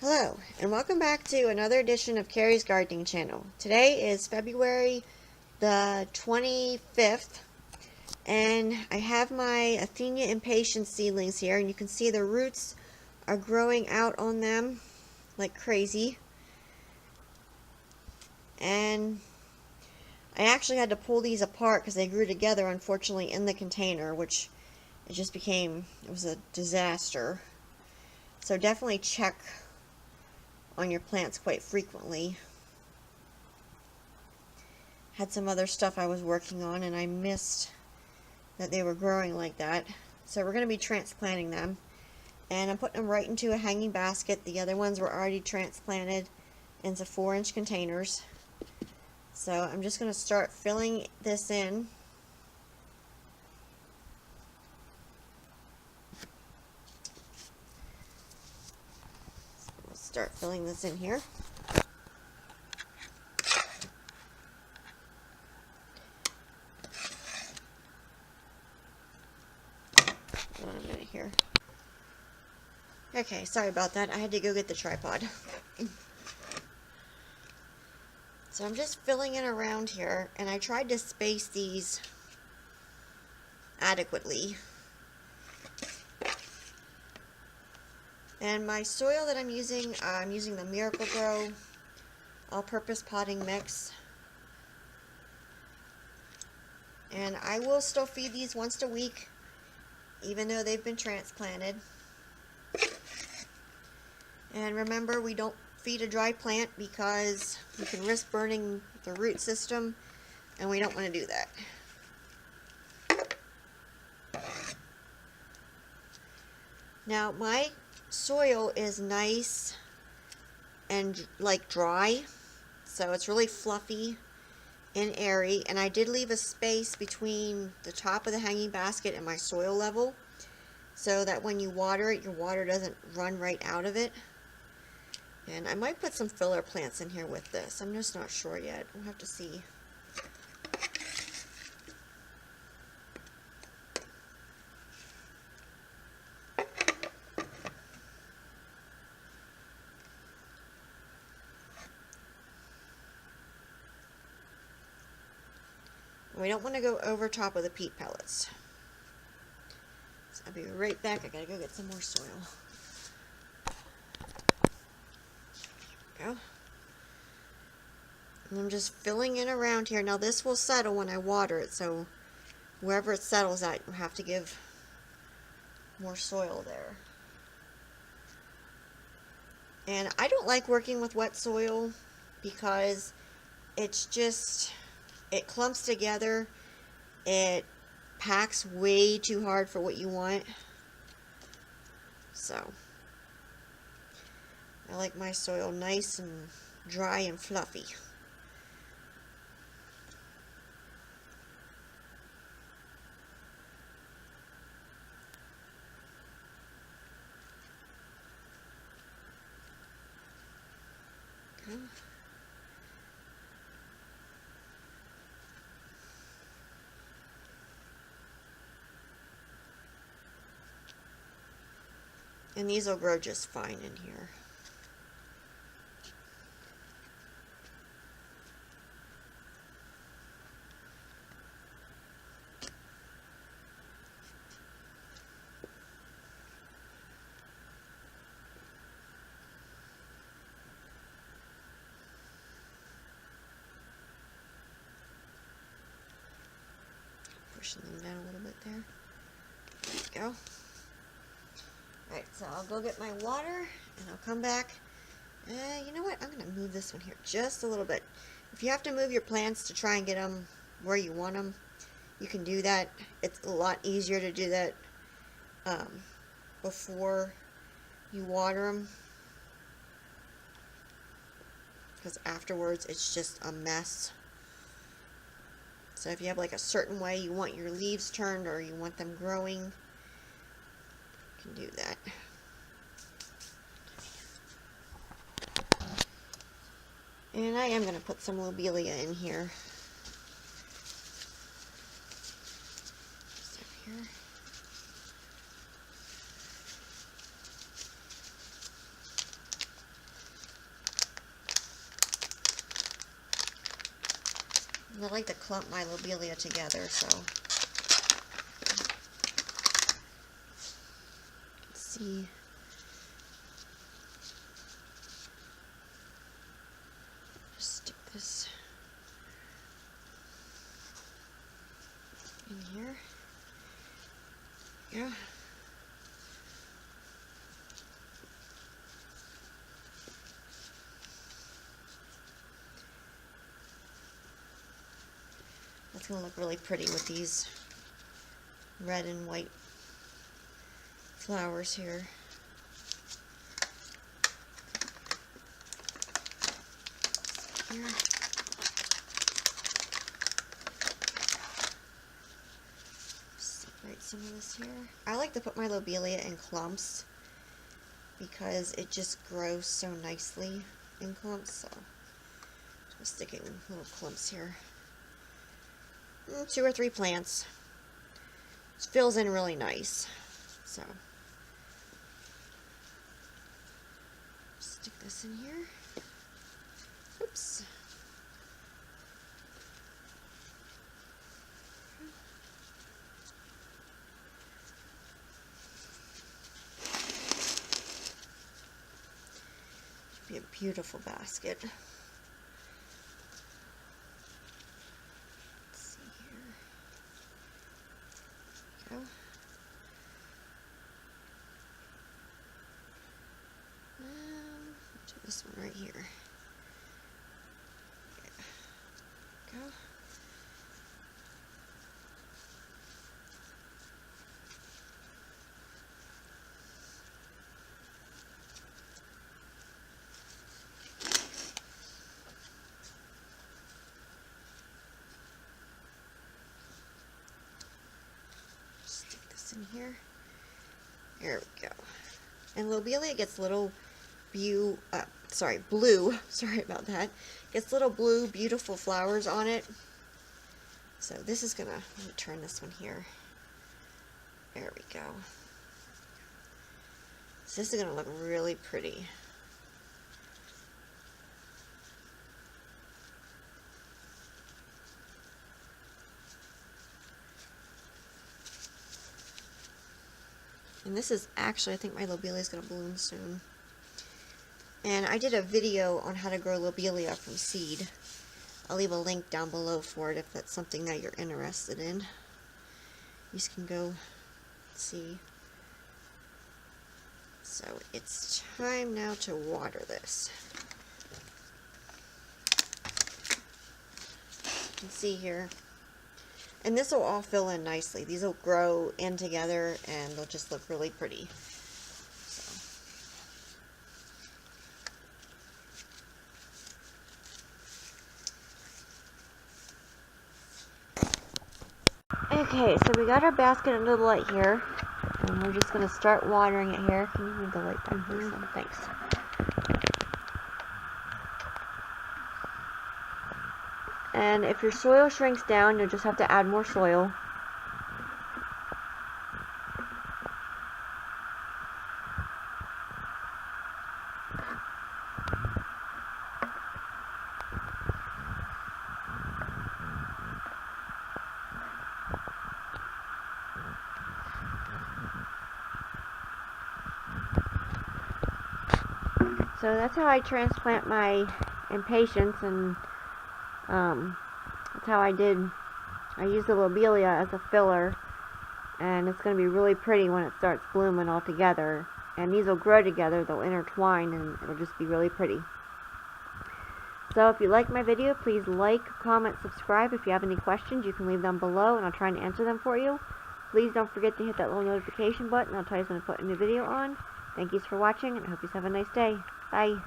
Hello, and welcome back to another edition of Carrie's Gardening Channel. Today is February the 25th, and I have my Athenia impatiens seedlings here, and you can see the roots are growing out on them like crazy. And I actually had to pull these apart because they grew together, unfortunately, in the container, which it was a disaster. So definitely check on your plants quite frequently. Had some other stuff I was working on and I missed that they were growing like that. So we're going to be transplanting them. And I'm putting them right into a hanging basket. The other ones were already transplanted into 4-inch containers. So I'm just going to start filling this in. We'll start filling this in here. Hold on a minute here. Okay, sorry about that. I had to go get the tripod. So I'm just filling it around here, and I tried to space these adequately. And my soil that I'm using the Miracle-Gro all-purpose potting mix. And I will still feed these once a week, even though they've been transplanted. And remember, we don't feed a dry plant because you can risk burning the root system, and we don't want to do that. Now, my soil is nice and like dry, so it's really fluffy and airy, and I did leave a space between the top of the hanging basket and my soil level so that when you water it, your water doesn't run right out of it. And I might put some filler plants in here with this. I'm just not sure yet. We'll have to see. We don't want to go over top of the peat pellets. So I'll be right back. I gotta go get some more soil. There we go. And I'm just filling in around here. Now this will settle when I water it, so wherever it settles at, you have to give more soil there. And I don't like working with wet soil because it's just, it clumps together. It packs way too hard for what you want. So I like my soil nice and dry and fluffy. Okay. And these will grow just fine in here. Pushing them down a little bit there. There we go. Alright, so I'll go get my water and I'll come back. You know what? I'm going to move this one here just a little bit. If you have to move your plants to try and get them where you want them, you can do that. It's a lot easier to do that before you water them, because afterwards it's just a mess. So if you have like a certain way you want your leaves turned or you want them growing, you can do that. And I am going to put some lobelia in here. Just up here. I like to clump my lobelia together, so let's see. Just stick this in here. Yeah. That's going to look really pretty with these red and white flowers here. Here. Separate some of this here. I like to put my lobelia in clumps because it just grows so nicely in clumps, so just sticking little clumps here. 2 or 3 plants. It fills in really nice. So stick this in here. Oops. Should be a beautiful basket. This one right here. Go. Stick this in here. There we go. And lobelia gets little blue, sorry about that, gets little blue beautiful flowers on it. So this is gonna, let me turn this one here. There we go. So this is gonna look really pretty. And this is actually, I think my lobelia is gonna bloom soon. And I did a video on how to grow lobelia from seed. I'll leave a link down below for it if that's something that you're interested in. You can go see. So it's time now to water this. You can see here. And this will all fill in nicely. These will grow in together and they'll just look really pretty. Okay, so we got our basket under the light here, and we're just going to start watering it here. Can you move the light down, please? Thanks. And if your soil shrinks down, you'll just have to add more soil. So that's how I transplant my impatiens, and that's how I use the lobelia as a filler, and it's going to be really pretty when it starts blooming all together. And these will grow together, they'll intertwine, and it'll just be really pretty. So if you like my video, please like, comment, subscribe. If you have any questions, you can leave them below, and I'll try and answer them for you. Please don't forget to hit that little notification button. I'll tell you when I put a new video on. Thank you for watching, and I hope you have a nice day. Bye.